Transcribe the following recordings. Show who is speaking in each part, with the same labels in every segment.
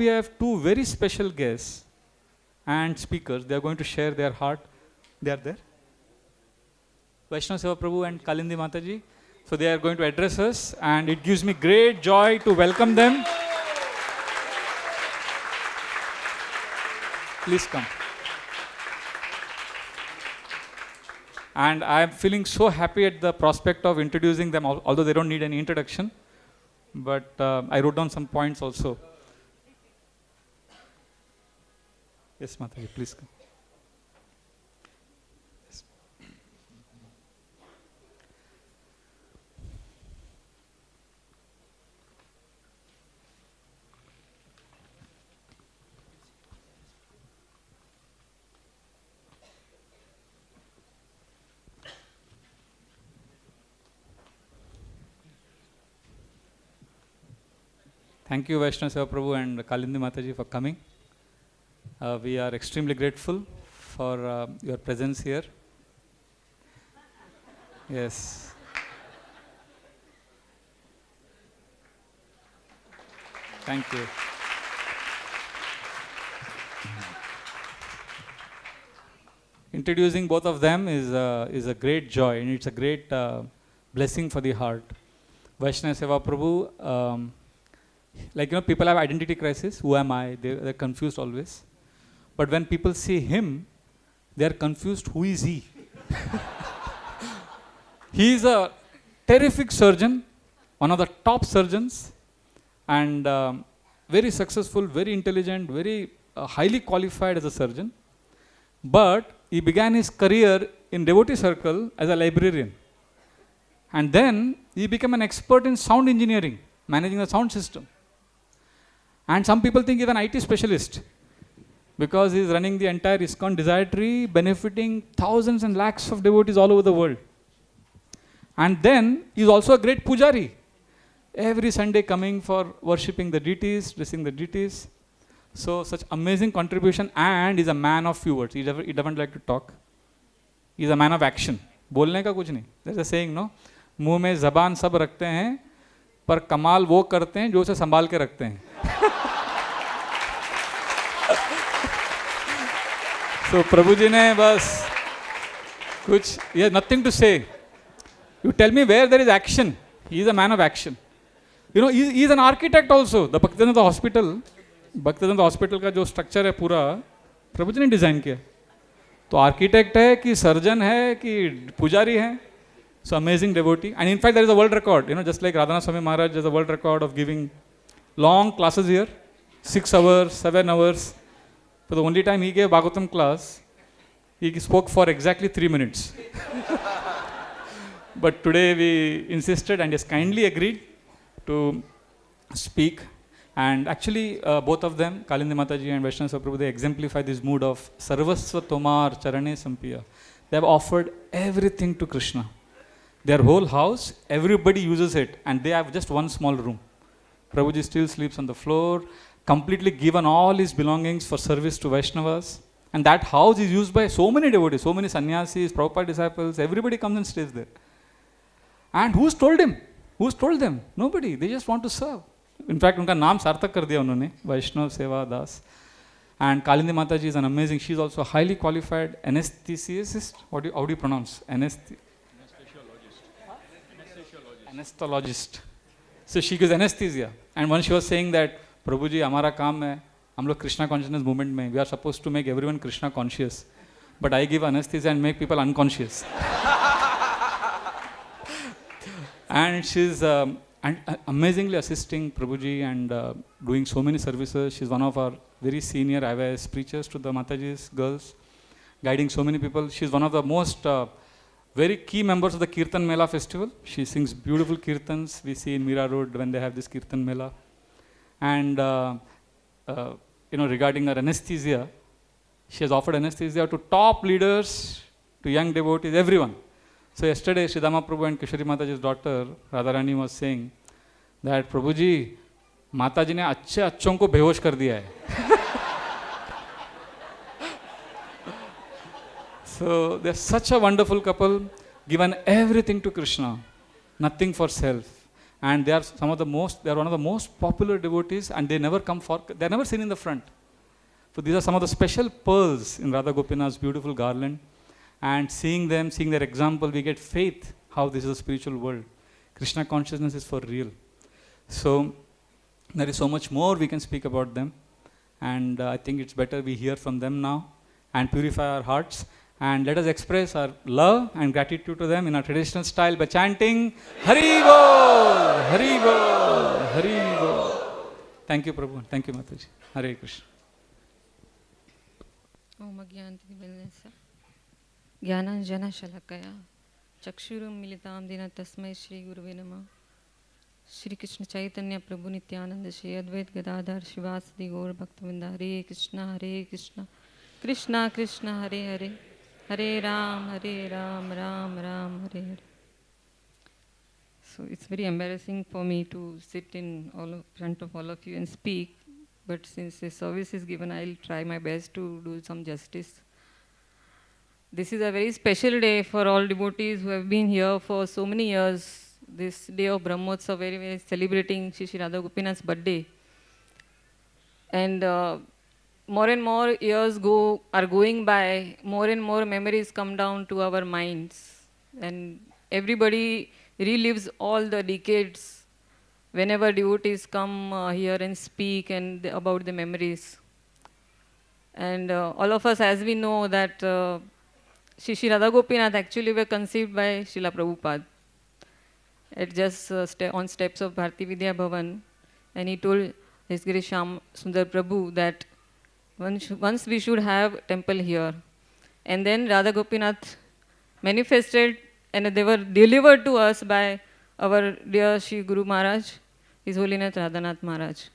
Speaker 1: we have two very special guests and speakers. They are going to share their heart. They are there. Vaishnav Seva Prabhu and Kalindi Mataji. So they are going to address us, and it gives me great joy to welcome them. Please come. And I am feeling so happy at the prospect of introducing them, although they don't need any introduction. But I wrote down some points also. Yes, Mataji, please come. Yes. Thank you, Vaishnav Seva Prabhu and Kalindi Mataji, for coming. We are extremely grateful for your presence here. Yes. Thank you. Introducing both of them is a great joy, and it's a great blessing for the heart. Vaishnav Seva Prabhu, people have identity crisis. Who am I? They're confused always. But when people see him, they are confused. Who is he? He is a terrific surgeon, one of the top surgeons, and very successful, very intelligent, very highly qualified as a surgeon. But he began his career in devotee circle as a librarian. And then he became an expert in sound engineering, managing the sound system. And some people think he's an IT specialist, because he's running the entire ISKCON Desire Tree, benefiting thousands and lakhs of devotees all over the world. And then he's also a great pujari. Every Sunday coming for worshipping the deities, blessing the deities. So such amazing contribution, and he's a man of few words. He doesn't like to talk. He's a man of action. बोलने का कुछ नहीं. There's a saying, no? मुंह में ज़बान सब रखते हैं, पर कमाल वो करते हैं जो उसे संभाल के रखते हैं. So Prabhu ji ne bas kuch, he has nothing to say. You tell me where there is action. He is a man of action. You know, he is an architect also. The Bhaktivedanta Hospital का जो structure है पूरा प्रभु जी ने design किया. तो architect है कि surgeon है कि पुजारी है. So amazing devotee. And in fact there is a world record, just like Radhanath Swami Maharaj has a world record of giving long classes here, 6 hours, 7 hours. For the only time he gave Bhagavatam class, he spoke for exactly 3 minutes. But today we insisted, and he has kindly agreed to speak. And actually both of them, Kalindi Mataji and Vaishnav Seva Prabhu, they exemplify this mood of Sarvasva Tomar Charane Sampiya. They have offered everything to Krishna. Their whole house, everybody uses it, and they have just one small room. Prabhuji still sleeps on the floor, completely given all his belongings for service to Vaishnavas. And that house is used by so many devotees, so many sannyasis, Prabhupada disciples, everybody comes and stays there. And who's told him? Who's told them? Nobody. They just want to serve. In fact, उनका नाम सार्थक कर दिया उन्होंने, Vaishnav Seva Das. And Kalindi Mataji is an amazing, she's also a highly qualified anesthetist. How do you pronounce? Anesthetologist. So she gives anesthesia. And once she was saying that, Prabhuji, हमारा काम है, हम लोग Krishna consciousness movement में, we are supposed to make everyone Krishna conscious. But I give anesthesia and make people unconscious. And she's amazingly assisting Prabhuji and doing so many services. She's one of our very senior IVS preachers to the Mataji's girls, guiding so many people. She's one of the most very key members of the Kirtan Mela festival. She sings beautiful kirtans. We see in Mira Road when they have this Kirtan Mela. And regarding her anesthesia, she has offered anesthesia to top leaders, to young devotees, everyone. So yesterday, Sridhama Prabhu and Kishori Mataji's daughter, Radharani, was saying that, Prabhuji, Mataji ne अच्छों को बेहोश कर दिया है. So they're such a wonderful couple, given everything to Krishna, nothing for self. And they are one of the most popular devotees, and they never they're never seen in the front. So these are some of the special pearls in Radha Gopinath's beautiful garland. And seeing them, seeing their example, we get faith how this is a spiritual world. Krishna consciousness is for real. So there is so much more we can speak about them. And I think it's better we hear from them now and purify our hearts. And let us express our love and gratitude to them in our traditional style by chanting Hari Bol, Hari Bol, Hari Bol. Thank you, Prabhu. Thank you, Mataji. Hare Krishna.
Speaker 2: Om Agyanti Jnananjana Shalakaya Chakshurum Militam Dina Tasmai Shri Guruve Namah. Shri Krishna Chaitanya Prabhu Nityananda Shri Advait Gadadhar Shivasadi Gaur Bhaktavinda. Hare Krishna, Hare Krishna, Krishna Krishna, Hare Hare, Hare Ram, Ram Ram, Hare Hare. So it's very embarrassing for me to sit in front of all of you and speak, but since the service is given, I'll try my best to do some justice. This is a very special day for all devotees who have been here for so many years. This day of Brahmotsav, very celebrating Shri Radha Gopinath's birthday. And more and more years are going by, more and more memories come down to our minds. And everybody relives all the decades whenever devotees come here and speak and about the memories. And all of us, as we know that Shri Radha Gopinath actually were conceived by Srila Prabhupada at just on steps of Bharati Vidya Bhavan, and he told his Giri Shyam Sundar Prabhu that once we should have temple here. And then Radha Gopinath manifested, and they were delivered to us by our dear Shri Guru Maharaj, His Holiness Radhanath Maharaj.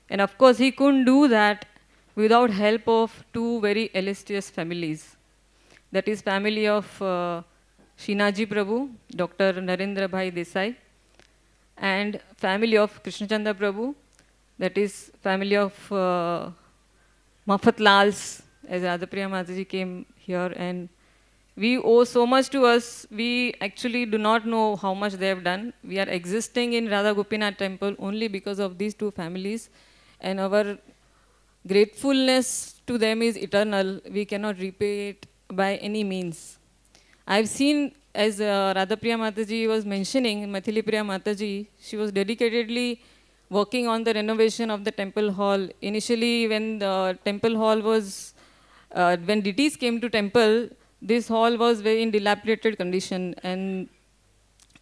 Speaker 2: And of course, he couldn't do that without help of two very illustrious families. That is family of Shinaji Prabhu, Dr. Narendra Bhai Desai, and family of Krishnachandra Prabhu, that is family of Mafat Lals, as Radhapriya Mataji came here, and we owe so much to us. We actually do not know how much they have done. We are existing in Radha Gopinath temple only because of these two families, and our gratefulness to them is eternal. We cannot repay it by any means. I've seen, as Radhapriya Mataji was mentioning, Maithili Priya Mataji, she was dedicatedly working on the renovation of the temple hall. Initially, when the temple hall was, when deities came to temple, this hall was very in dilapidated condition. And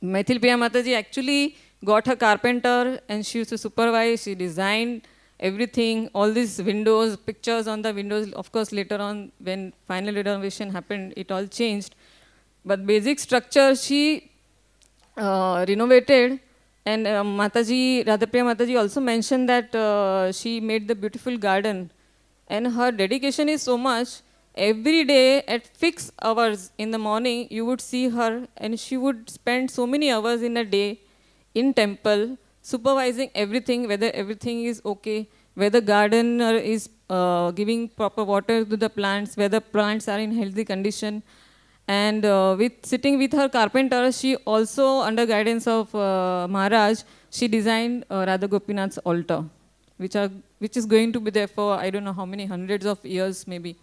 Speaker 2: Maithili Priya Mataji actually got a carpenter, and she used to supervise, she designed everything, all these windows, pictures on the windows. Of course, later on, when final renovation happened, it all changed. But basic structure, she renovated. And Mataji, Radhapriya Mataji also mentioned that she made the beautiful garden. And her dedication is so much. Every day at fixed hours in the morning, you would see her, and she would spend so many hours in a day in temple, supervising everything, whether everything is okay, whether gardener is giving proper water to the plants, whether plants are in healthy condition. And sitting with her carpenter, she also, under guidance of Maharaj, she designed Radha Gopinath's altar, which is going to be there for I don't know how many hundreds of years maybe.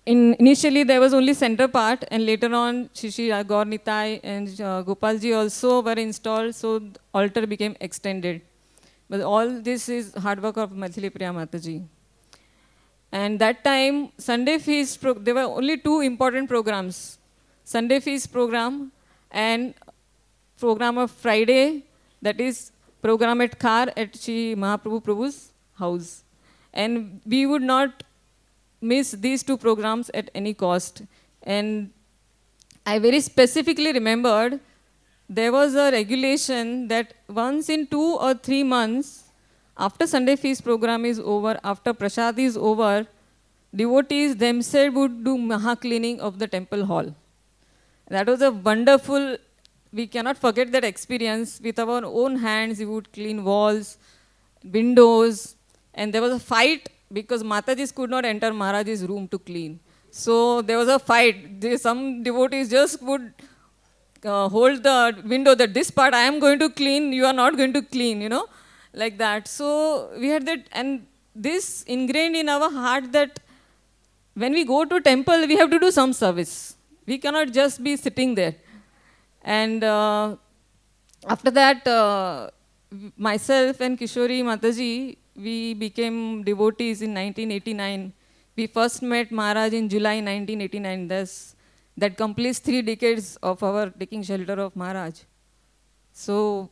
Speaker 2: Initially, there was only center part, and later on, Shri Gaur Nitai and Gopalji also were installed, so the altar became extended. But all this is hard work of Maithili Priya Mataji. And that time, Sunday feast, there were only two important programs. Sunday feast program and program of Friday, that is program at Khar at Shri Mahaprabhu Prabhu's house. And we would not miss these two programs at any cost. And I very specifically remembered there was a regulation that once in 2 or 3 months, after Sunday feast program is over, after Prasad is over, devotees themselves would do Maha cleaning of the temple hall. That was a wonderful, we cannot forget that experience. With our own hands, we would clean walls, windows, and there was a fight because Matajis could not enter Maharaj's room to clean. So there was a fight. Some devotees just would
Speaker 3: hold the window that this part I am going to clean, you are not going to clean, you know, like that. So we had that, and this ingrained in our heart that when we go to temple, we have to do some service. We cannot just be sitting there. And after that, myself and Kishori Mataji, we became devotees in 1989. We first met Maharaj in July 1989. That completes 3 decades of our taking shelter of Maharaj. So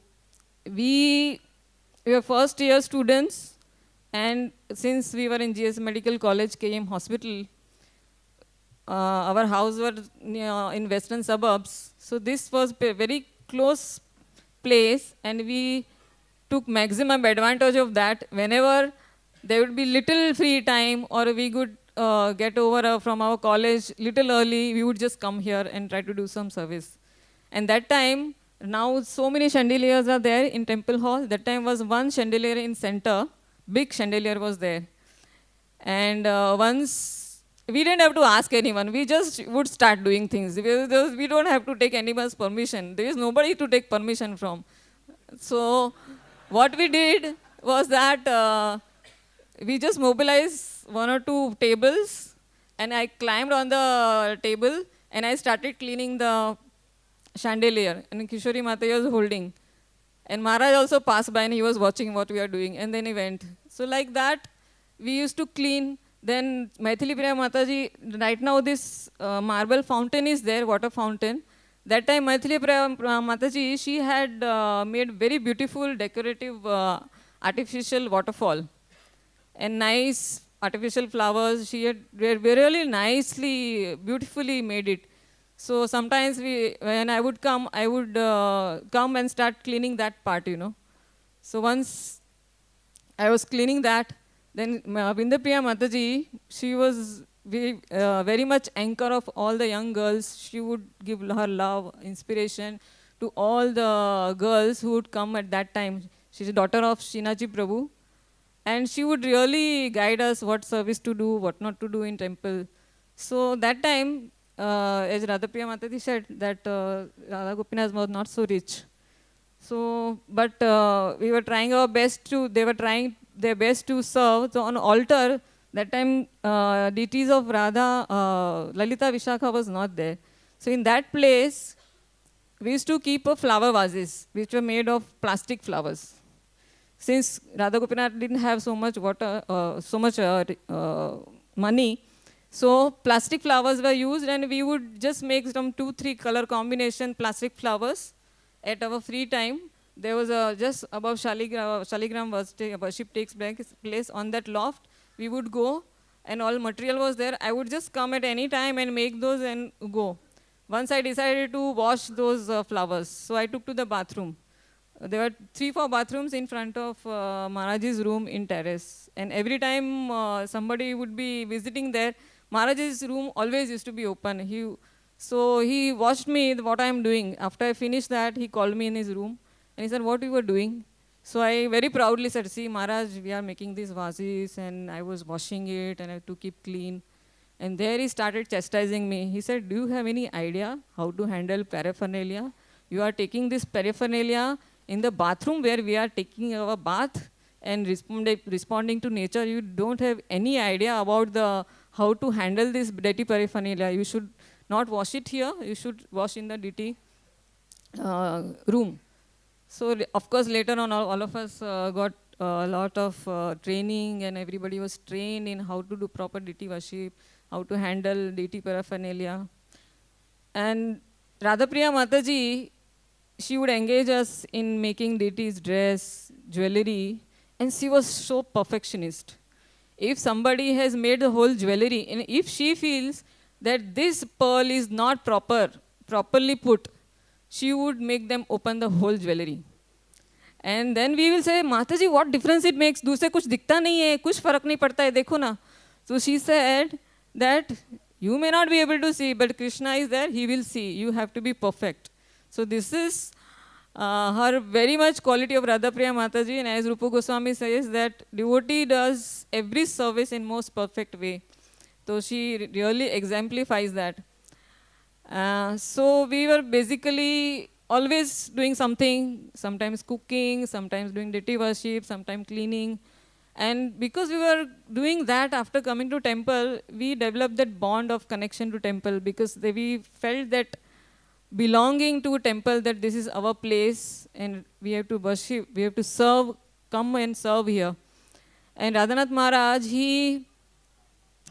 Speaker 3: we were first year students, and since we were in GS Medical College, KM Hospital, our house was in western suburbs. So this was a very close place, and we took maximum advantage of that. Whenever there would be little free time, or we could get over from our college little early, we would just come here and try to do some service. And that time, now so many chandeliers are there in Temple Hall. That time was one chandelier in center, big chandelier was there. And once, we didn't have to ask anyone, we just would start doing things. We don't have to take anyone's permission. There is nobody to take permission from. So what we did was that we just mobilized 1 or 2 tables, and I climbed on the table and I started cleaning the chandelier, and Kishori Mataji was holding. And Maharaj also passed by and he was watching what we are doing, and then he went. So like that, we used to clean. Then Maithili Priya Mataji, right now this marble fountain is there, water fountain. That time Maithili Priya Mataji, she had made very beautiful decorative artificial waterfall. And nice artificial flowers, she had really nicely, beautifully made it. So sometimes when I would come and start cleaning that part, you know. So once I was cleaning that, then Bindu Priya Mataji, she was very much anchor of all the young girls. She would give her love, inspiration to all the girls who would come at that time. She's a daughter of Shinaji Prabhu. And she would really guide us what service to do, what not to do in temple. So that time, as Radhapriya Mataji said, that Radha Gopinath was not so rich. So, but we were trying our best they were trying their best to serve. So on altar, that time deities of Radha, Lalita Vishakha was not there. So in that place, we used to keep flower vases, which were made of plastic flowers. Since Radha Gopinath didn't have so much money, so plastic flowers were used, and we would just make some 2-3 color combination plastic flowers at our free time. There was just above Shaligram worship takes place on that loft. We would go, and all material was there. I would just come at any time and make those and go. Once I decided to wash those flowers, so I took to the bathroom. There were 3-4 bathrooms in front of Maharaj's room in terrace. And every time somebody would be visiting there, Maharaj's room always used to be open. So he watched me, what I am doing. After I finished that, he called me in his room. And he said, what you were doing? So I very proudly said, see, Maharaj, we are making these vases, and I was washing it, and I have to keep clean. And there he started chastising me. He said, do you have any idea how to handle paraphernalia? You are taking this paraphernalia in the bathroom where we are taking our bath and responding to nature. You don't have any idea about how to handle this dirty paraphernalia. You should not wash it here. You should wash in the dirty room. So of course later on all of us got a lot of training, and everybody was trained in how to do proper deity worship, how to handle deity paraphernalia. And Radhapriya Mataji, she would engage us in making deities dress, jewelry, and she was so perfectionist. If somebody has made the whole jewelry, and if she feels that this pearl is not properly put, she would make them open the whole jewelry. And then we will say, Mataji, what difference it makes? दूसरे कुछ दिखता नहीं है, कुछ फर्क नहीं पड़ता है, देखो ना. So she said that you may not be able to see, but Krishna is there, he will see. You have to be perfect. So this is her very much quality of Radhapriya Mataji, and as Rupa Goswami says that devotee does every service in most perfect way. So she really exemplifies that. So we were basically always doing something, sometimes cooking, sometimes doing deity worship, sometimes cleaning. And because we were doing that after coming to temple, we developed that bond of connection to temple, because we felt that belonging to temple, that this is our place and we have to worship, we have to serve, come and serve here. And Radhanath Maharaj, he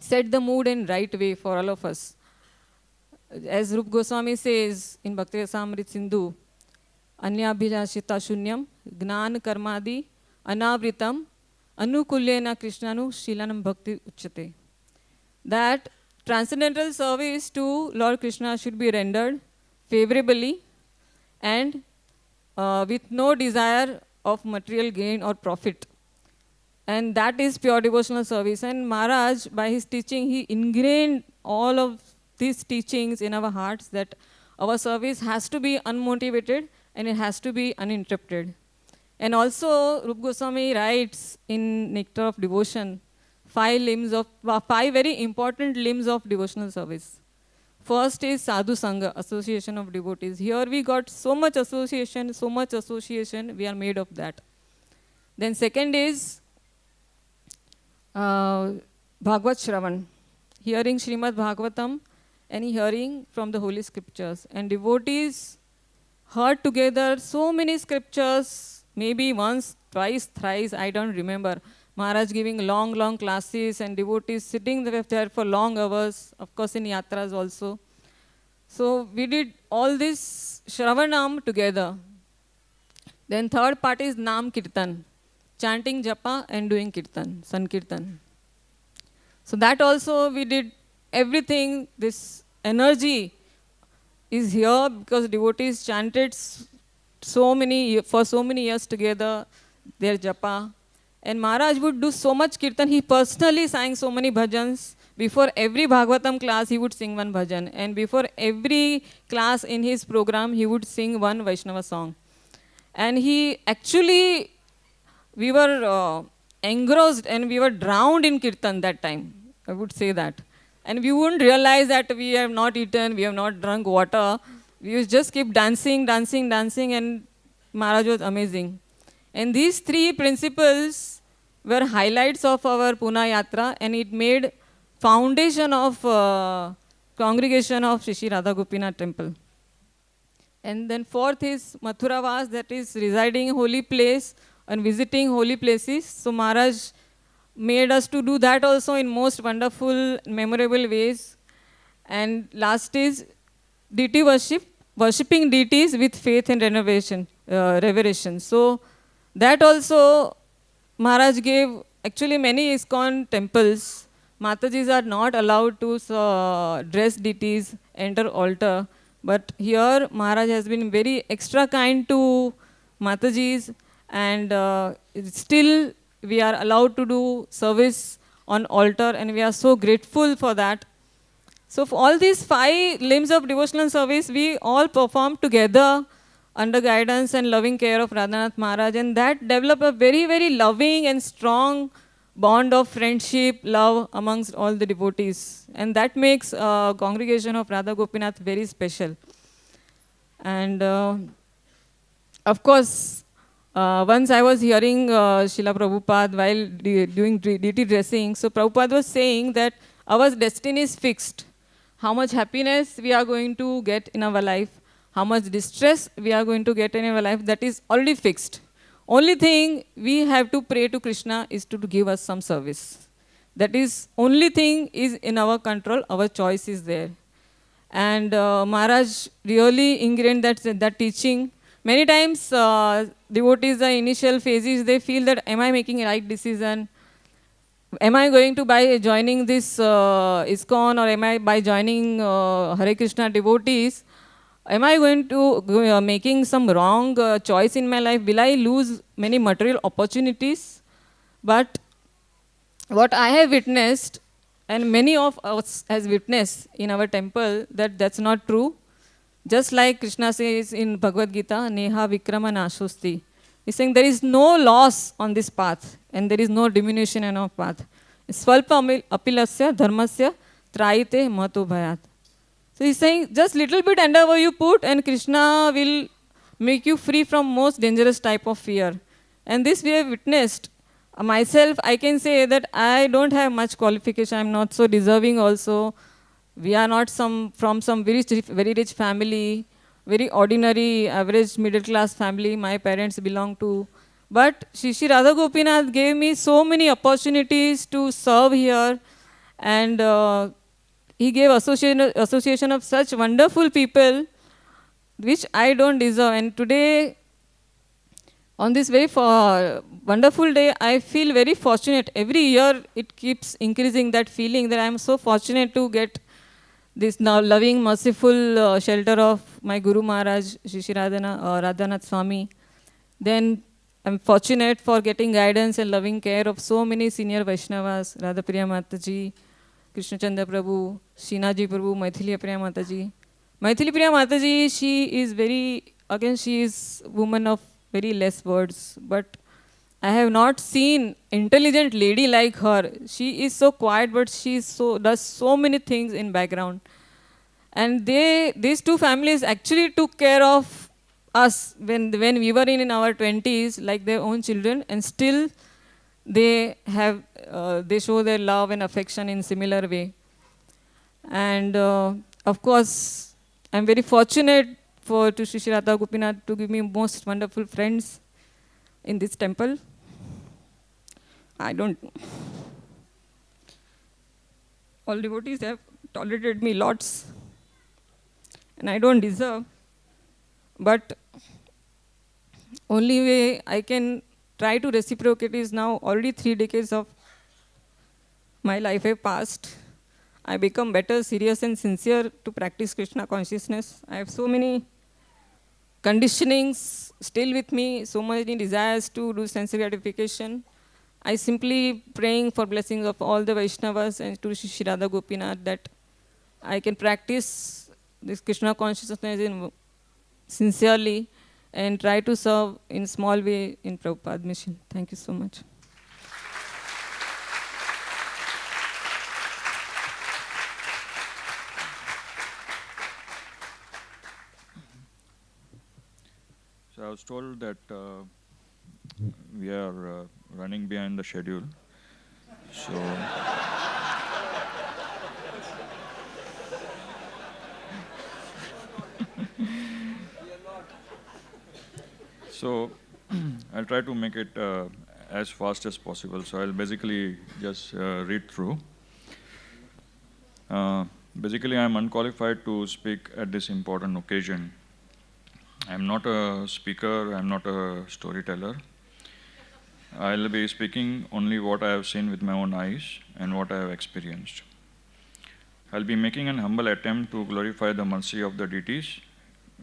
Speaker 3: set the mood in right way for all of us. As Rup Goswami says in Bhakti Rasamrit Sindhu, Anyabhijashita Shunyam, Gnan Karmadi, Anavritam, Anukulyena Krishnanu, Shilanam Bhakti Uchate. That transcendental service to Lord Krishna should be rendered favorably and with no desire of material gain or profit. And that is pure devotional service. And Maharaj, by his teaching, he ingrained all of these teachings in our hearts, that our service has to be unmotivated and it has to be uninterrupted. And also, Rup Goswami writes in Nectar of Devotion, 5 very important limbs of devotional service. First is Sadhu Sangha, association of devotees. Here we got so much association, we are made of that. Then second is Bhagavad Shravan, hearing Srimad Bhagavatam and hearing from the holy scriptures. And devotees heard together so many scriptures, maybe once, twice, thrice, I don't remember. Maharaj giving long classes and devotees sitting there for long hours, of course in yatras also. So we did all this Shravanam together. Then third part is Nam Kirtan, chanting japa and doing kirtan, Sankirtan. So that also we did everything. This energy is here because devotees chanted for so many years together their japa. And Maharaj would do so much kirtan. He personally sang so many bhajans. Before every Bhagavatam class, he would sing one bhajan. And before every class in his program, he would sing one Vaishnava song. And he actually, we were engrossed and we were drowned in kirtan that time. I would say that. And we wouldn't realize that we have not eaten, we have not drunk water. We would just keep dancing, and Maharaj was amazing. And these 3 principles were highlights of our Pune Yatra, and it made foundation of congregation of Shri Shri Radha Gopinath temple. And then fourth is Mathura Vas, that is residing in holy place and visiting holy places. So Maharaj made us to do that also in most wonderful, memorable ways. And last is deity worship, worshipping deities with faith and reverence. So that also Maharaj gave. Actually many ISKCON temples, Matajis are not allowed to dress deities, enter altar. But here Maharaj has been very extra kind to Matajis, and still we are allowed to do service on altar, and we are so grateful for that. So for all these 5 limbs of devotional service, we all perform together under guidance and loving care of Radhanath Maharaj, and that developed a very, very loving and strong bond of friendship, love amongst all the devotees. And that makes congregation of Radha Gopinath very special. And of course, once I was hearing Srila Prabhupada while doing deity dressing. So Prabhupada was saying that our destiny is fixed. How much happiness we are going to get in our life, how much distress we are going to get in our life, that is already fixed. Only thing we have to pray to Krishna is to give us some service. That is only thing is in our control, our choice is there. And Maharaj really ingrained that teaching. Many times devotees, the initial phases, they feel that am I making a right decision? Am I going to by joining this ISKCON, or am I by joining Hare Krishna devotees? Am I going to making some wrong choice in my life? Will I lose many material opportunities? But what I have witnessed, and many of us has witnessed in our temple, that's not true. Just like Krishna says in Bhagavad Gita, Neha Vikrama Nashosti. He's saying there is no loss on this path, and there is no diminution in our path. Swalpa apilasya dharmasya traite mato bhayat. So he's saying just little bit endeavor you put and Krishna will make you free from most dangerous type of fear. And this we have witnessed. Myself, I can say that I don't have much qualification. I'm not so deserving also. We are not from some very rich family, very ordinary, average middle class family my parents belong to. But Shri Radha Gopinath gave me so many opportunities to serve here, and he gave association of such wonderful people, which I don't deserve. And today, on this very wonderful day, I feel very fortunate. Every year, it keeps increasing that feeling that I am so fortunate to get this now loving, merciful shelter of my Guru Maharaj, Shri Radhanath Swami. Then I'm fortunate for getting guidance and loving care of so many senior Vaishnavas, Radhapriya Mataji, Krishna Chandra Prabhu, Shinaji Prabhu, Maithili Priya Mataji. Maithili Priya Mataji, she is woman of very less words, but I have not seen intelligent lady like her. She is so quiet, but she does so many things in background. And these two families actually took care of us when we were in our 20s, like their own children, and still they show their love and affection in similar way. And of course, I'm very fortunate to Shri Radha Gopinath to give me most wonderful friends in this temple. All devotees have tolerated me lots, and I don't deserve. But only way I can try to reciprocate is now already 3 decades of my life have passed. I become better, serious and sincere to practice Krishna consciousness. I have so many conditionings still with me, so many desires to do sense gratification. I simply praying for blessings of all the Vaishnavas and to Shri Radha Gopinath that I can practice this Krishna consciousness sincerely and try to serve in small way in Prabhupada mission. Thank you so much.
Speaker 4: So I was told that we are running behind the schedule. So I'll try to make it as fast as possible. So I'll basically just read through. Basically, I'm unqualified to speak at this important occasion. I'm not a speaker, I'm not a storyteller. I'll be speaking only what I have seen with my own eyes and what I have experienced. I'll be making an humble attempt to glorify the mercy of the deities,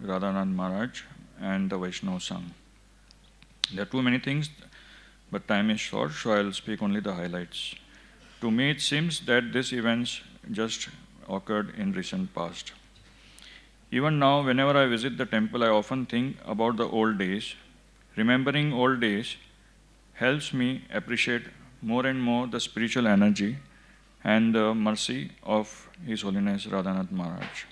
Speaker 4: Radhanath Maharaj and the Vaishnava Sangh. There are too many things, but time is short, so I'll speak only the highlights. To me, it seems that these events just occurred in recent past. Even now, whenever I visit the temple, I often think about the old days. Remembering old days helps me appreciate more and more the spiritual energy and the mercy of His Holiness Radhanath Maharaj.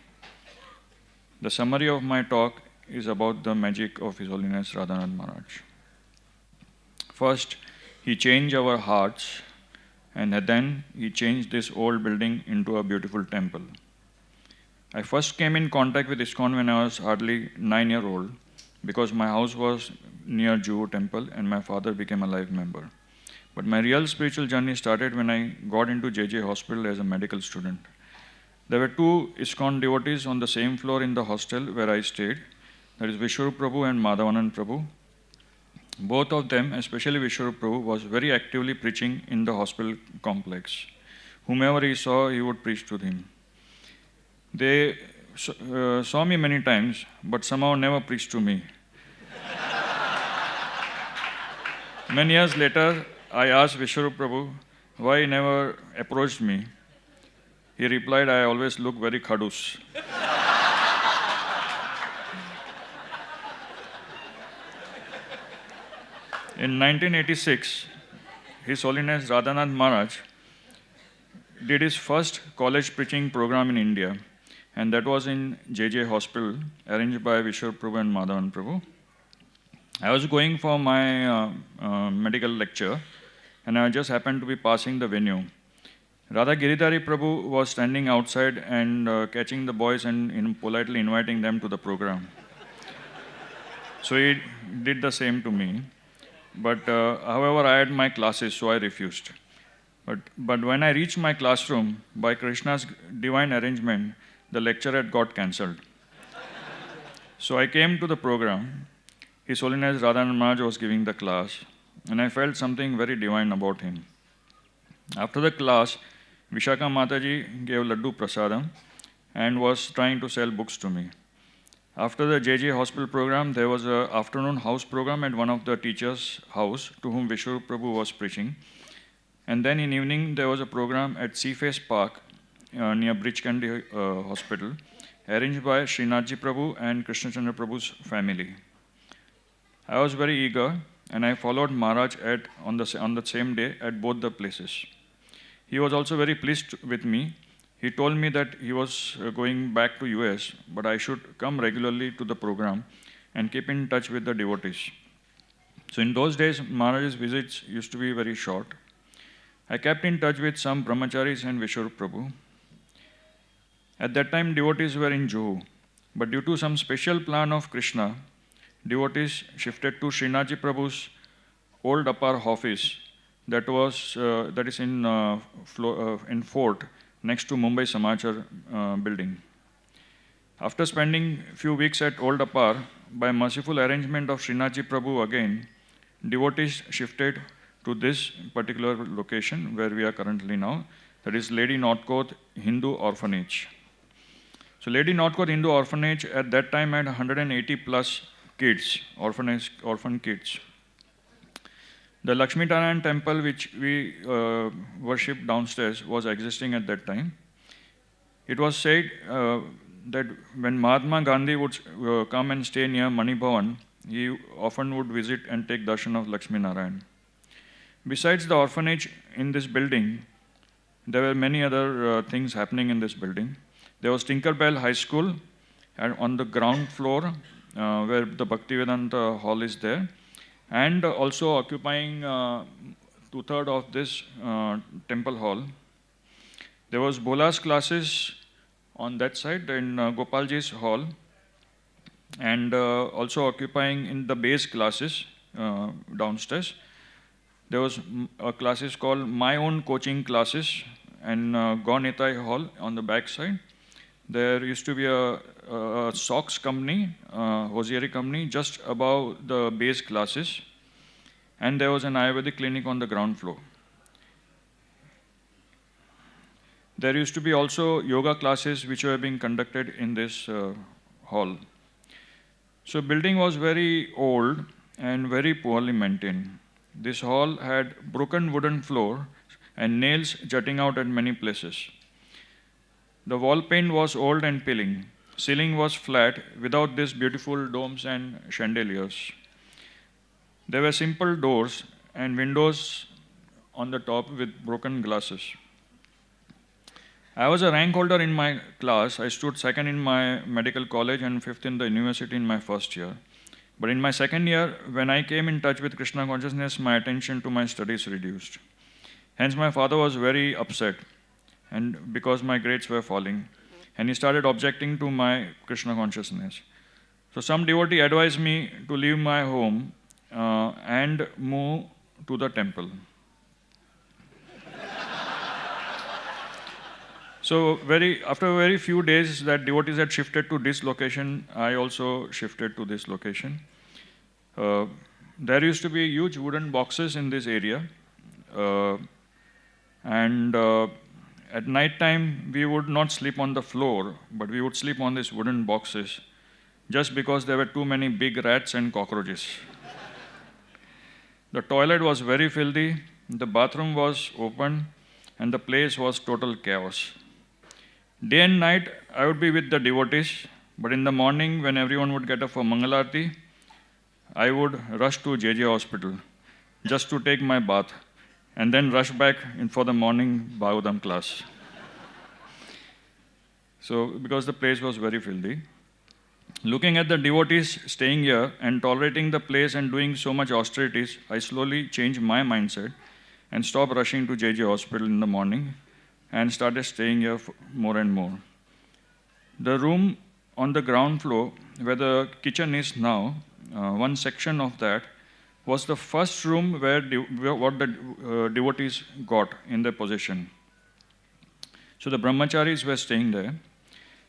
Speaker 4: The summary of my talk is about the magic of His Holiness Radhanath Maharaj. First, He changed our hearts, and then He changed this old building into a beautiful temple. I first came in contact with ISKCON when I was hardly 9-year-old because my house was near Juhu temple and my father became a life member. But my real spiritual journey started when I got into JJ Hospital as a medical student. There were 2 ISKCON devotees on the same floor in the hostel where I stayed, that is Vishwarup Prabhu and Madhavanand Prabhu. Both of them, especially Vishwarup Prabhu, was very actively preaching in the hospital complex. Whomever he saw, he would preach to him. They saw me many times, but somehow never preached to me. Many years later, I asked Vishwarup Prabhu why he never approached me. He replied, I always look very khadus. In 1986, His Holiness Radhanath Maharaj did his first college preaching program in India. and that was in JJ Hospital, arranged by Vishwar Prabhu and Madhavan Prabhu. I was going for my medical lecture, and I just happened to be passing the venue. Radha Giridhari Prabhu was standing outside and catching the boys and politely inviting them to the program. So he did the same to me. But however, I had my classes, so I refused. But when I reached my classroom, by Krishna's divine arrangement, the lecture had got cancelled. So I came to the program. His Holiness Radhanand Maharaj was giving the class, and I felt something very divine about him. After the class, Vishaka Mataji gave Laddu Prasadam and was trying to sell books to me. After the JJ Hospital program, there was an afternoon house program at one of the teachers' house to whom Vishnu Prabhu was preaching. And then in evening, there was a program at Seaface Park near Bridge-Candy Hospital, arranged by Srinathji Prabhu and Krishna Chandra Prabhu's family. I was very eager, and I followed Maharaj on the same day at both the places. He was also very pleased with me. He told me that he was going back to US, but I should come regularly to the program and keep in touch with the devotees. So in those days, Maharaj's visits used to be very short. I kept in touch with some brahmacharis and Vishnu Prabhu. At that time, devotees were in Juhu, but due to some special plan of Krishna, devotees shifted to Srinathji Prabhu's old Apar office that is in Fort next to Mumbai Samachar building. After spending a few weeks at Old Apar, by merciful arrangement of Srinathji Prabhu again, devotees shifted to this particular location where we are currently now, that is Lady Northcote Hindu Orphanage. So Lady Northcote Hindu Orphanage at that time had 180 plus kids, orphan kids. The Lakshmi Narayan temple which we worship downstairs was existing at that time. It was said that when Mahatma Gandhi would come and stay near Mani Bhavan, he often would visit and take darshan of Lakshmi Narayan. Besides the orphanage in this building, there were many other things happening in this building. There was Tinkerbell High School and on the ground floor where the Bhaktivedanta hall is there, and also occupying 2/3 of this temple hall. There was Bola's classes on that side in Gopalji's hall, and also occupying in the base classes downstairs. There was classes called My Own Coaching Classes and Gaunitai Hall on the back side. There used to be a socks company, hosiery company, just above the base classes. And there was an Ayurvedic clinic on the ground floor. There used to be also yoga classes which were being conducted in this hall. So building was very old and very poorly maintained. This hall had broken wooden floor and nails jutting out at many places. The wall paint was old and peeling. Ceiling was flat without these beautiful domes and chandeliers. There were simple doors and windows on the top with broken glasses. I was a rank holder in my class. I stood second in my medical college and fifth in the university in my first year. But in my second year, when I came in touch with Krishna consciousness, my attention to my studies reduced. Hence, my father was very upset, and because my grades were falling, and he started objecting to my Krishna consciousness. So some devotee advised me to leave my home and move to the temple. So after very few days that devotees had shifted to this location, I also shifted to this location. There used to be huge wooden boxes in this area, and at night time we would not sleep on the floor, but we would sleep on these wooden boxes just because there were too many big rats and cockroaches. The toilet was very filthy, the bathroom was open, and the place was total chaos. Day and night, I would be with the devotees, but in the morning, when everyone would get up for Mangalarti, I would rush to JJ Hospital just to take my bath and then rush back in for the morning Bhagavatam class. So, because the place was very filthy. Looking at the devotees staying here and tolerating the place and doing so much austerities, I slowly changed my mindset and stopped rushing to JJ Hospital in the morning and started staying here more and more. The room on the ground floor, where the kitchen is now, one section of that was the first room where what the devotees got in their possession. So the brahmacharis were staying there.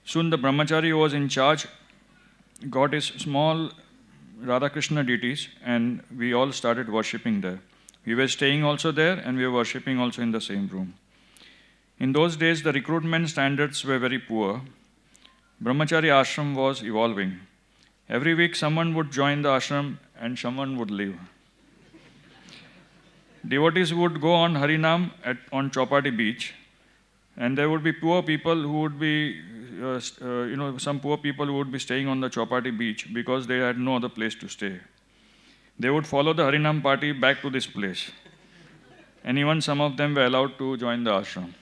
Speaker 4: Soon the brahmachari who was in charge got his small Radha Krishna deities, and we all started worshipping there. We were staying also there, and we were worshipping also in the same room. In those days, the recruitment standards were very poor. Brahmachari ashram was evolving. Every week, someone would join the ashram and someone would leave. Devotees would go on Harinam on Chowpatty beach, and there would be poor people who would be, some poor people who would be staying on the Chowpatty beach because they had no other place to stay. They would follow the Harinam party back to this place. And even some of them were allowed to join the ashram.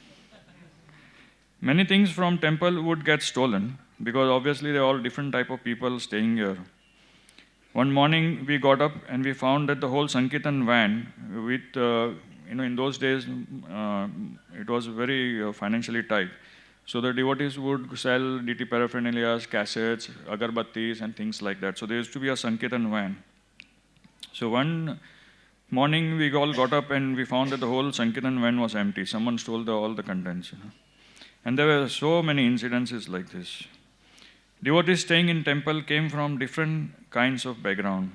Speaker 4: Many things from temple would get stolen because obviously there are all different type of people staying here. One morning we got up and we found that the whole Sankirtan van with, in those days it was very financially tight. So the devotees would sell deity paraphernalias, cassettes, agarbattis and things like that. So there used to be a Sankirtan van. So one morning we all got up and we found that the whole Sankirtan van was empty. Someone stole all the contents. And there were so many incidences like this. Devotees staying in temple came from different kinds of background.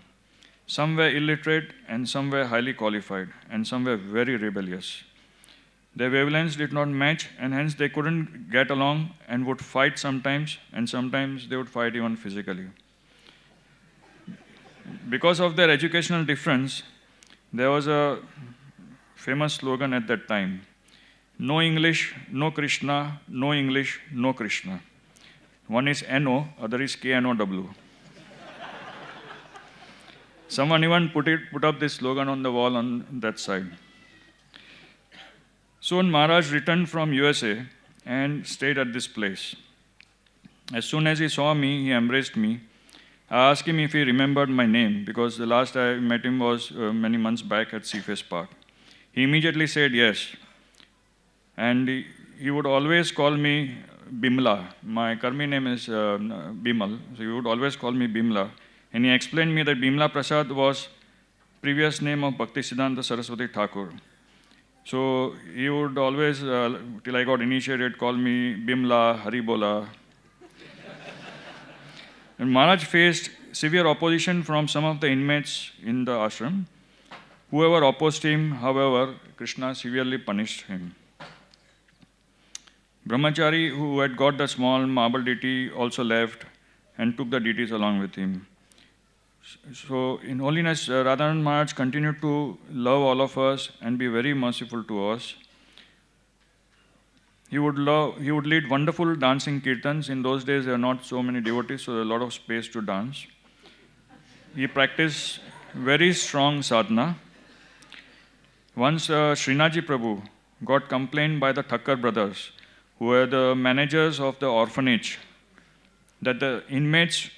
Speaker 4: Some were illiterate and some were highly qualified and some were very rebellious. Their wavelengths did not match and hence they couldn't get along and would fight sometimes, and sometimes they would fight even physically. Because of their educational difference, there was a famous slogan at that time: no English, no Krishna, no English, no Krishna. One is NO, other is KNOW. Someone even put up this slogan on the wall on that side. Soon Maharaj returned from USA and stayed at this place. As soon as he saw me, he embraced me. I asked him if he remembered my name because the last I met him was many months back at Seaface Park. He immediately said yes. And he would always call me Bimla. My Karmi name is Bimal, so he would always call me Bimla. And he explained me that Bimla Prasad was previous name of Bhaktisiddhanta Saraswati Thakur. So he would always, till I got initiated, call me Bimla, Haribola. And Maharaj faced severe opposition from some of the inmates in the ashram. Whoever opposed him, however, Krishna severely punished him. Brahmachari, who had got the small marble deity, also left and took the deities along with him. So, in holiness, Radhanand Maharaj continued to love all of us and be very merciful to us. He would lead wonderful dancing kirtans. In those days, there were not so many devotees, so there was a lot of space to dance. He practiced very strong sadhana. Once Srinathji Prabhu got complained by the Thakkar brothers, who were the managers of the orphanage, that the inmates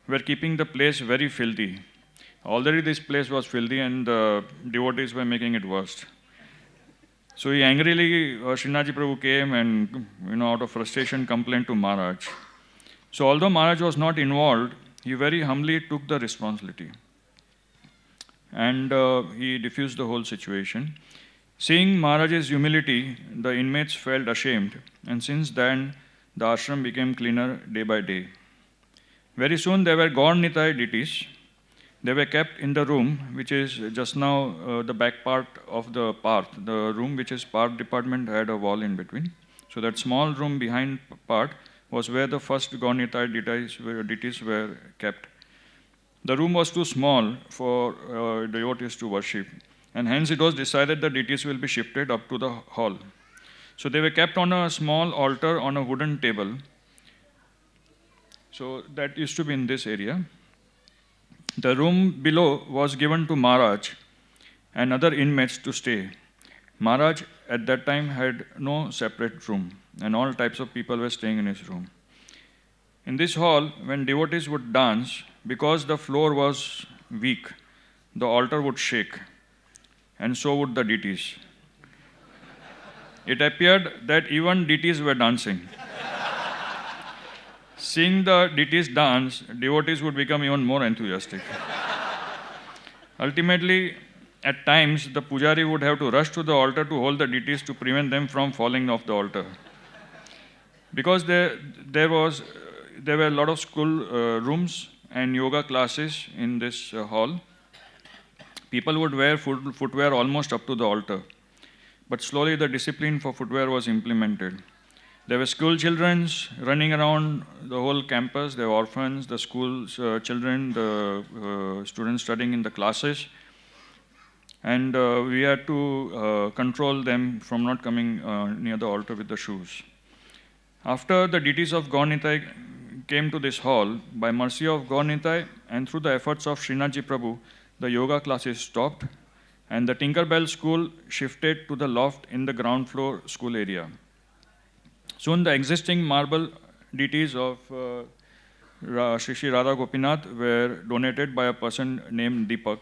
Speaker 4: were keeping the place very filthy. Already this place was filthy and the devotees were making it worse. So he angrily, Srinathji Prabhu came and, out of frustration, complained to Maharaj. So although Maharaj was not involved, he very humbly took the responsibility. And he diffused the whole situation. Seeing Maharaj's humility, the inmates felt ashamed, and since then, the ashram became cleaner day by day. Very soon, there were Gaur Nitai deities. They were kept in the room, which is just now the back part of the Parth. The room which is Parth department had a wall in between. So that small room behind Parth was where the first Gaur Nitai deities were kept. The room was too small for devotees to worship, and hence it was decided the deities will be shifted up to the hall. So they were kept on a small altar on a wooden table. So that used to be in this area. The room below was given to Maharaj and other inmates to stay. Maharaj at that time had no separate room, and all types of people were staying in his room. In this hall, when devotees would dance, because the floor was weak, the altar would shake, and so would the deities. It appeared that even deities were dancing. Seeing the deities dance, devotees would become even more enthusiastic. Ultimately, at times, the pujari would have to rush to the altar to hold the deities to prevent them from falling off the altar. Because there were a lot of school rooms and yoga classes in this hall, people would wear footwear almost up to the altar. But slowly the discipline for footwear was implemented. There were school children running around the whole campus, there were orphans, the school children, the students studying in the classes. And we had to control them from not coming near the altar with the shoes. After the deities of Gaur Nitai came to this hall, by mercy of Gaur Nitai and through the efforts of Srinathji Prabhu, the yoga classes stopped and the Tinkerbell school shifted to the loft in the ground floor school area. Soon the existing marble deities of Shri Shri Radha Gopinath were donated by a person named Deepak,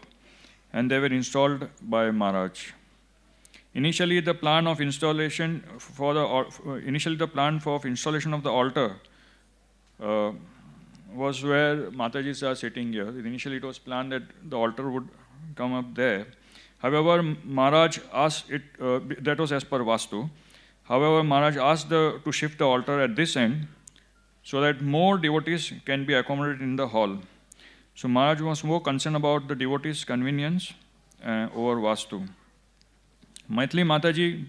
Speaker 4: and they were installed by Maharaj. Initially, the plan for installation of the altar was where Matajis are sitting here. Initially, it was planned that the altar would come up there. However, Maharaj asked it, that was as per Vastu. However, Maharaj asked to shift the altar at this end so that more devotees can be accommodated in the hall. So Maharaj was more concerned about the devotees' convenience over Vastu. Maithili Mataji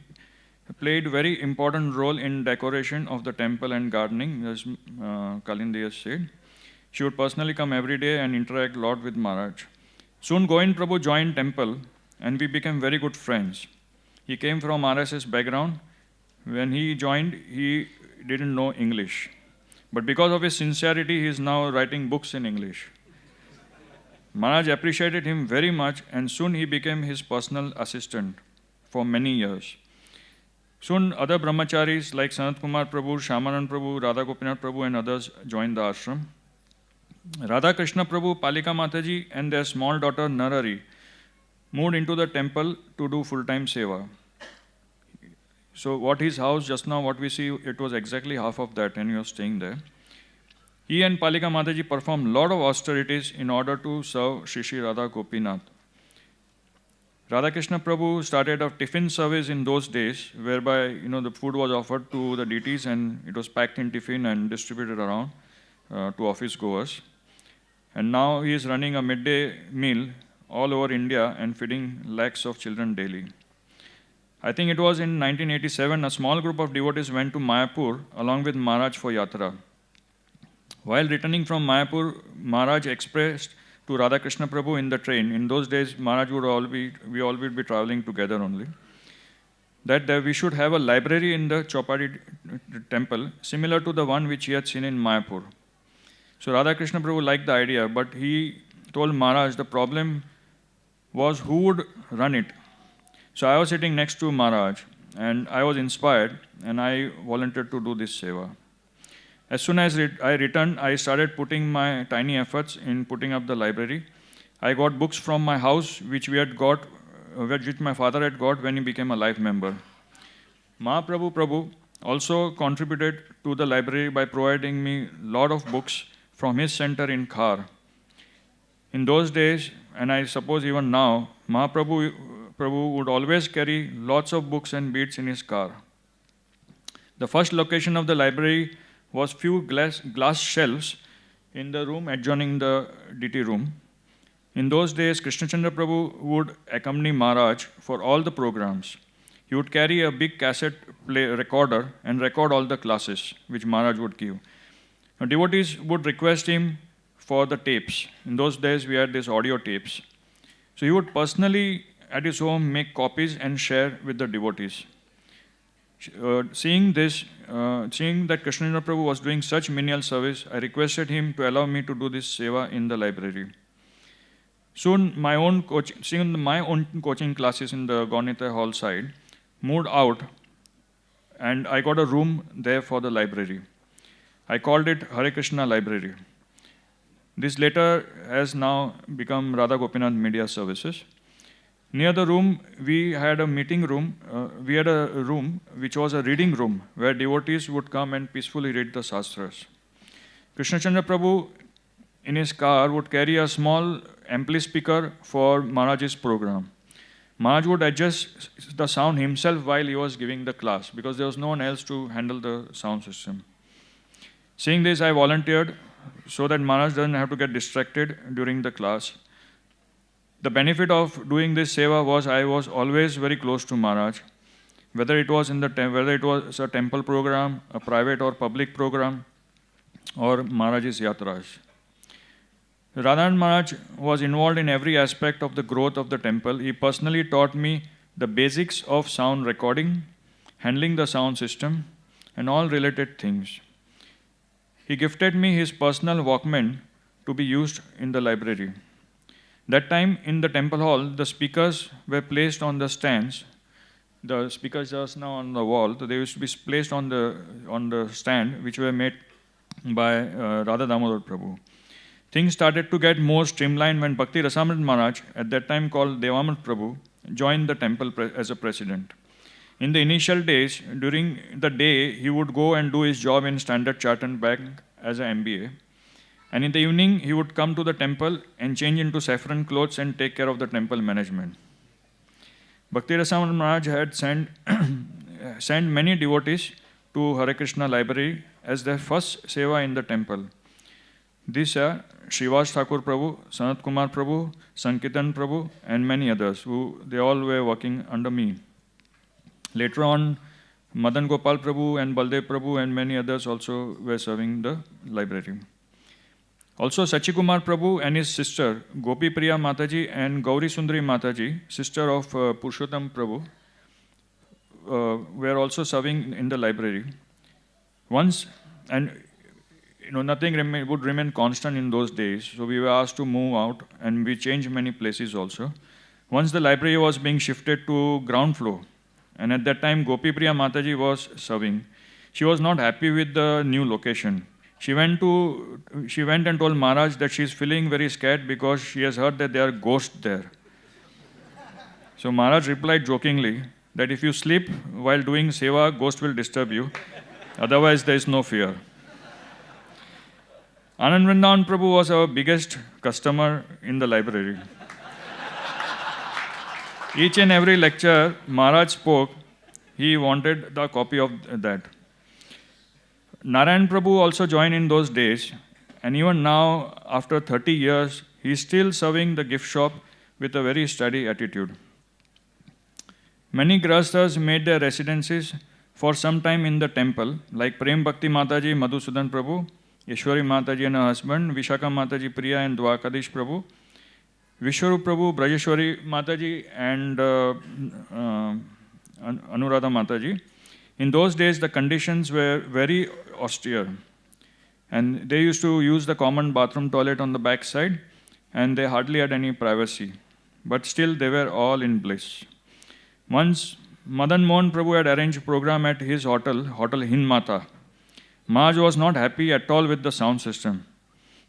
Speaker 4: played a very important role in decoration of the temple and gardening, as Kalindi has said. She would personally come every day and interact a lot with Maharaj. Soon Govind Prabhu joined temple and we became very good friends. He came from RSS background. When he joined, he didn't know English. But because of his sincerity, he is now writing books in English. Maharaj appreciated him very much and soon he became his personal assistant for many years. Soon other brahmacharis like Sanat Kumar Prabhu, Shyamanand Prabhu, Radha Gopinath Prabhu and others joined the ashram. Radha Krishna Prabhu, Palika Mataji and their small daughter Narari moved into the temple to do full-time seva. So what his house just now, what we see, it was exactly half of that and he was staying there. He and Palika Mataji performed a lot of austerities in order to serve Shri Shri Radha Gopinath. Radha Krishna Prabhu started a tiffin service in those days whereby the food was offered to the deities and it was packed in tiffin and distributed around to office goers. And now he is running a midday meal all over India and feeding lakhs of children daily. I think it was in 1987, a small group of devotees went to Mayapur along with Maharaj for yatra. While returning from Mayapur, Maharaj expressed to Radha Krishna Prabhu in the train, in those days Maharaj we all would be traveling together only, that we should have a library in the Chopadi temple similar to the one which he had seen in Mayapur. So Radha Krishna Prabhu liked the idea, but he told Maharaj the problem was who would run it. So I was sitting next to Maharaj and I was inspired and I volunteered to do this seva. As soon as I returned, I started putting my tiny efforts in putting up the library. I got books from my house which my father had got when he became a life member. Mahaprabhu Prabhu also contributed to the library by providing me a lot of books from his center in Khar. In those days, and I suppose even now, Mahaprabhu would always carry lots of books and beads in his car. The first location of the library was few glass shelves in the room adjoining the deity room. In those days, Krishnachandra Prabhu would accompany Maharaj for all the programs. He would carry a big cassette recorder and record all the classes which Maharaj would give. Now, devotees would request him for the tapes. In those days, we had these audio tapes. So he would personally at his home make copies and share with the devotees. Seeing that Krishnachandra Prabhu was doing such menial service, I requested him to allow me to do this seva in the library. Soon, my own coaching classes in the Gaur Nitai hall side moved out, and I got a room there for the library. I called it Hare Krishna Library. This later has now become Radha Gopinath Media Services. Near the room, we had a meeting room. We had a room which was a reading room where devotees would come and peacefully read the Shastras. Krishna Chandra Prabhu, in his car, would carry a small ampli speaker for Maharaj's program. Maharaj would adjust the sound himself while he was giving the class because there was no one else to handle the sound system. Seeing this, I volunteered so that Maharaj doesn't have to get distracted during the class. The benefit of doing this seva was I was always very close to Maharaj, whether it was a temple program, a private or public program, or Maharaj's yatras. Radhanand Maharaj was involved in every aspect of the growth of the temple. He personally taught me the basics of sound recording, handling the sound system, and all related things. He gifted me his personal Walkman to be used in the library. That time in the temple hall, the speakers were placed on the stands. The speakers are now on the wall. So they used to be placed on the stand, which were made by Radha Damodar Prabhu. Things started to get more streamlined when Bhakti Rasamrita Maharaj, at that time called Devamrit Prabhu, joined the temple as a president. In the initial days, during the day, he would go and do his job in Standard Chartered Bank as an MBA. And in the evening, he would come to the temple and change into saffron clothes and take care of the temple management. Bhakti Rasamrita Maharaj had sent many devotees to Hare Krishna Library as their first seva in the temple. These are Srivas Thakur Prabhu, Sanat Kumar Prabhu, Sankirtan Prabhu, and many others they all were working under me. Later on, Madan Gopal Prabhu and Baldev Prabhu and many others also were serving the library. Also, Sachikumar Prabhu and his sister, Gopi Priya Mataji and Gauri Sundari Mataji, sister of Purushottam Prabhu, were also serving in the library. Once, and nothing would remain constant in those days, so we were asked to move out, and we changed many places also. Once the library was being shifted to ground floor, and at that time Gopi Priya Mataji was serving. She was not happy with the new location. She went and told Maharaj that she is feeling very scared because she has heard that there are ghosts there. So Maharaj replied jokingly that if you sleep while doing seva, ghost will disturb you. Otherwise, there is no fear. Anand Vrindavan Prabhu was our biggest customer in the library. Each and every lecture Maharaj spoke, he wanted the copy of that. Narayan Prabhu also joined in those days, and even now, after 30 years, he is still serving the gift shop with a very steady attitude. Many Grahasthas made their residences for some time in the temple, like Prem Bhakti Mataji, Madhusudan Prabhu, Ishwari Mataji and her husband, Vishaka Mataji Priya and Dwarkadish Prabhu, Vishwarup Prabhu, Brajeshwari Mataji and Anuradha Mataji. In those days, the conditions were very austere, and they used to use the common bathroom toilet on the back side, and they hardly had any privacy. But still, they were all in bliss. Once, Madan Mohan Prabhu had arranged a program at his hotel Hind Mata. Maharaj was not happy at all with the sound system,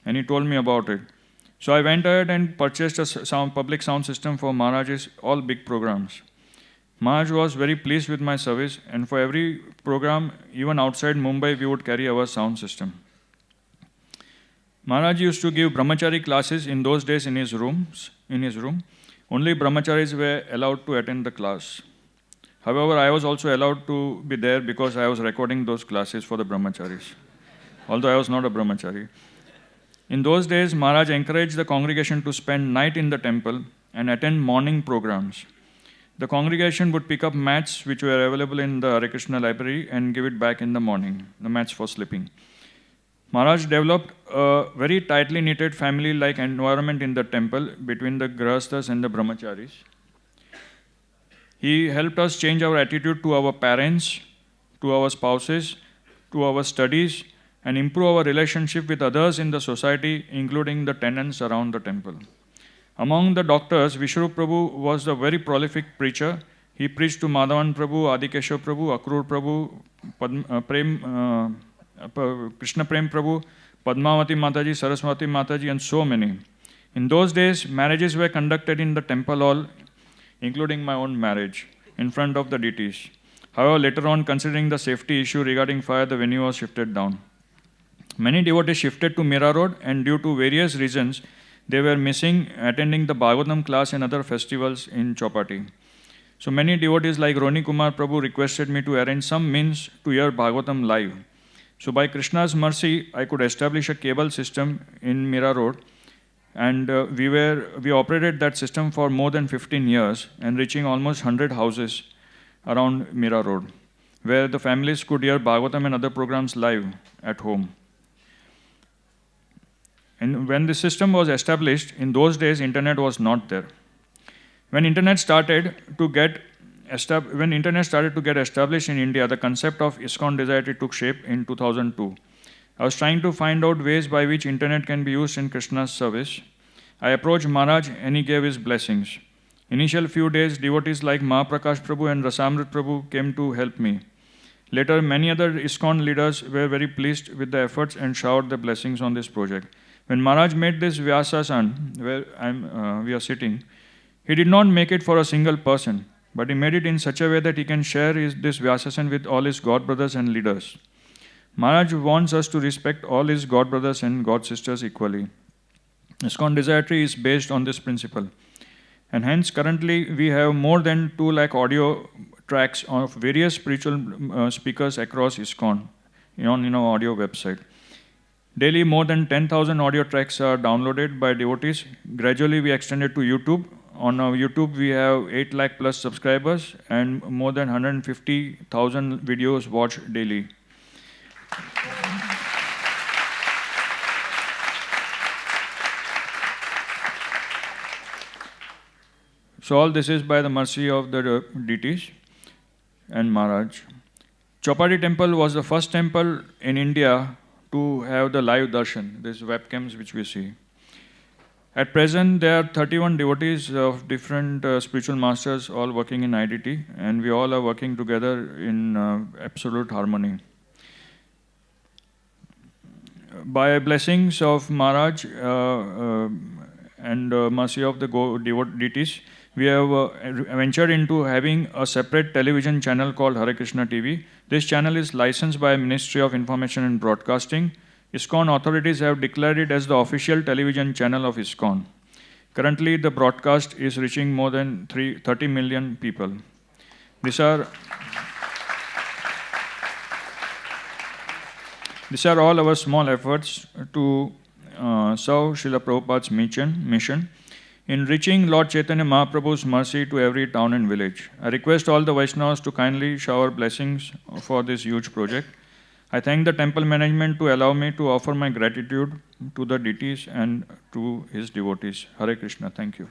Speaker 4: and he told me about it. So I went ahead and purchased a public sound system for Maharaj's all big programs. Maharaj was very pleased with my service, and for every program, even outside Mumbai, we would carry our sound system. Maharaj used to give brahmachari classes in those days in his room. Only brahmacharis were allowed to attend the class. However, I was also allowed to be there because I was recording those classes for the brahmacharis, although I was not a brahmachari. In those days, Maharaj encouraged the congregation to spend night in the temple and attend morning programs. The congregation would pick up mats which were available in the Hare Krishna library and give it back in the morning, the mats for sleeping. Maharaj developed a very tightly knitted family-like environment in the temple between the Grahasthas and the Brahmacharis. He helped us change our attitude to our parents, to our spouses, to our studies, and improve our relationship with others in the society, including the tenants around the temple. Among the doctors, Vishwarup Prabhu was a very prolific preacher. He preached to Madhavan Prabhu, Adikeshav Prabhu, Akrur Prabhu, Krishna Prem Prabhu, Padmavati Mataji, Saraswati Mataji, and so many. In those days, marriages were conducted in the temple hall, including my own marriage, in front of the deities. However, later on, considering the safety issue regarding fire, the venue was shifted down. Many devotees shifted to Mira Road, and due to various reasons, they were missing attending the Bhagavatam class and other festivals in Chowpatty. So many devotees like Roni Kumar Prabhu requested me to arrange some means to hear Bhagavatam live. So by Krishna's mercy, I could establish a cable system in Mira Road, and we operated that system for more than 15 years and reaching almost 100 houses around Mira Road, where the families could hear Bhagavatam and other programs live at home. And when the system was established, in those days, internet was not there. When internet started to get established in India, the concept of ISKCON Desire took shape in 2002. I was trying to find out ways by which internet can be used in Krishna's service. I approached Maharaj and he gave his blessings. Initial few days, devotees like Mahaprakash Prabhu and Rasamrit Prabhu came to help me. Later, many other ISKCON leaders were very pleased with the efforts and showered their blessings on this project. When Maharaj made this Vyasasan, where we are sitting, he did not make it for a single person, but he made it in such a way that he can share this Vyasasan with all his God brothers and leaders. Maharaj wants us to respect all his God brothers and God sisters equally. ISKCON Desire is based on this principle. And hence, currently, we have more than 2 lakh audio tracks of various spiritual speakers across ISKCON on our audio website. Daily, more than 10,000 audio tracks are downloaded by devotees. Gradually, we extended to YouTube. On our YouTube, we have 8 lakh plus subscribers and more than 150,000 videos watched daily. So all this is by the mercy of the deities and Maharaj. Chowpatty temple was the first temple in India to have the live darshan, these webcams which we see. At present, there are 31 devotees of different spiritual masters all working in IDT, and we all are working together in absolute harmony. By blessings of Maharaj and mercy of the deities, we have ventured into having a separate television channel called Hare Krishna TV. This channel is licensed by Ministry of Information and Broadcasting. ISKCON authorities have declared it as the official television channel of ISKCON. Currently, the broadcast is reaching more than 30 million people. These are all our small efforts to serve Srila Prabhupada's mission in reaching Lord Chaitanya Mahaprabhu's mercy to every town and village. I request all the Vaishnavas to kindly shower blessings for this huge project. I thank the temple management to allow me to offer my gratitude to the deities and to his devotees. Hare Krishna. Thank you.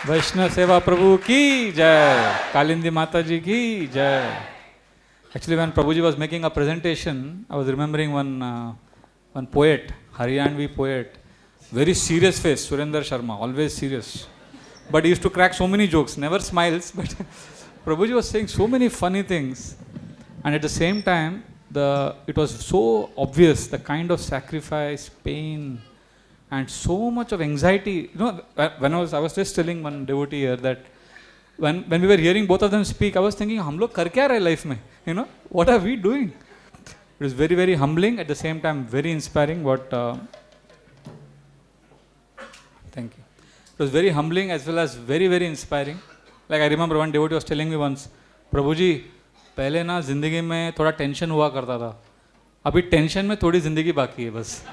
Speaker 1: Vaishnav Seva Prabhu ki jai, Kalindi Mataji ki jai. Actually, when Prabhuji was making a presentation, I was remembering one poet, Haryanvi poet, very serious face, Surendra Sharma, always serious. But he used to crack so many jokes, never smiles, but Prabhuji was saying so many funny things. And at the same time, it was so obvious, the kind of sacrifice, pain, and so much of anxiety. When I was just telling one devotee here that when we were hearing both of them speak, I was thinking, hum log kar kya rahe life mein? What are we doing? It was very, very humbling, at the same time very inspiring. Thank you. It was very humbling as well as very, very inspiring. Like I remember one devotee was telling me once, Prabhuji, पहले ना जिंदगी में थोड़ा tension हुआ करता था, अभी tension में थोड़ी जिंदगी बाकी है बस.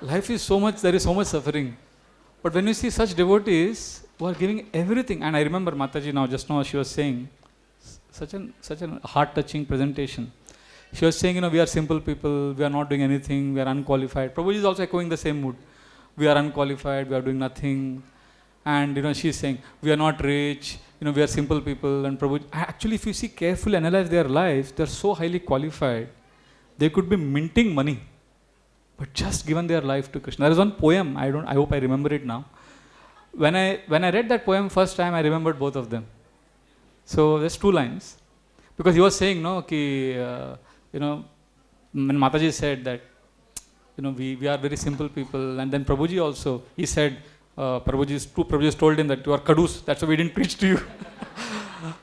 Speaker 1: Life is so much, there is so much suffering. But when you see such devotees who are giving everything, and I remember Mataji just now she was saying, such a heart-touching presentation. She was saying, we are simple people, we are not doing anything, we are unqualified. Prabhuji is also echoing the same mood. We are unqualified, we are doing nothing. And she's saying, we are not rich, we are simple people. And Prabhuji, actually, if you see carefully analyze their lives, they are so highly qualified. They could be minting money, but just given their life to Krishna. There is one poem, I hope I remember it now. When I read that poem first time, I remembered both of them. So there's 2 lines. Because he was saying, when Mataji said that, we are very simple people. And then Prabhuji also, he said, Prabhuji told him that you are kadus, that's why we didn't preach to you.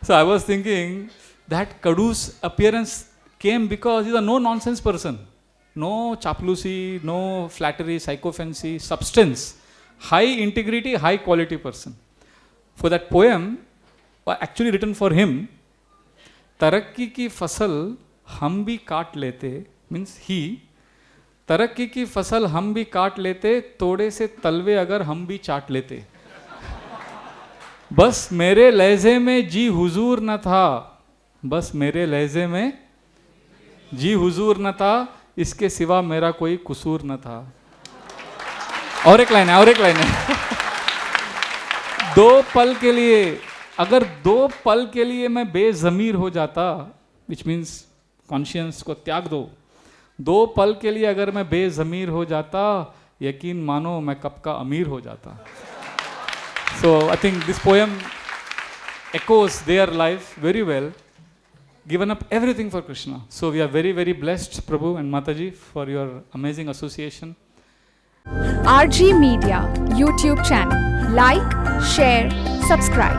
Speaker 1: So I was thinking that kadus appearance came because he's a no-nonsense person. No chaplusi, no flattery, psychophancy, substance. High integrity, high quality person. For that poem, actually written for him, तरक्की की फसल हम भी काट लेते, means he, तरक्की की फसल हम भी काट लेते, तोड़े से तलवे अगर हम भी चाट लेते. बस मेरे लहजे में जी हुजूर न था, बस मेरे लहजे में जी हुजूर न था, इसके सिवा मेरा कोई कसूर न था. और एक लाइन है. 2 पल के लिए, अगर 2 पल के लिए मैं बेज़मीर हो जाता, विच मीन्स कॉन्शियंस को त्याग दो, 2 पल के लिए अगर मैं बेज़मीर हो जाता, यकीन मानो मैं कब का अमीर हो जाता. So I think this poem echoes their life very well, given up everything for Krishna. So we are very, very blessed, Prabhu and Mataji, for your amazing association.
Speaker 5: RG Media YouTube channel. Like, share, subscribe.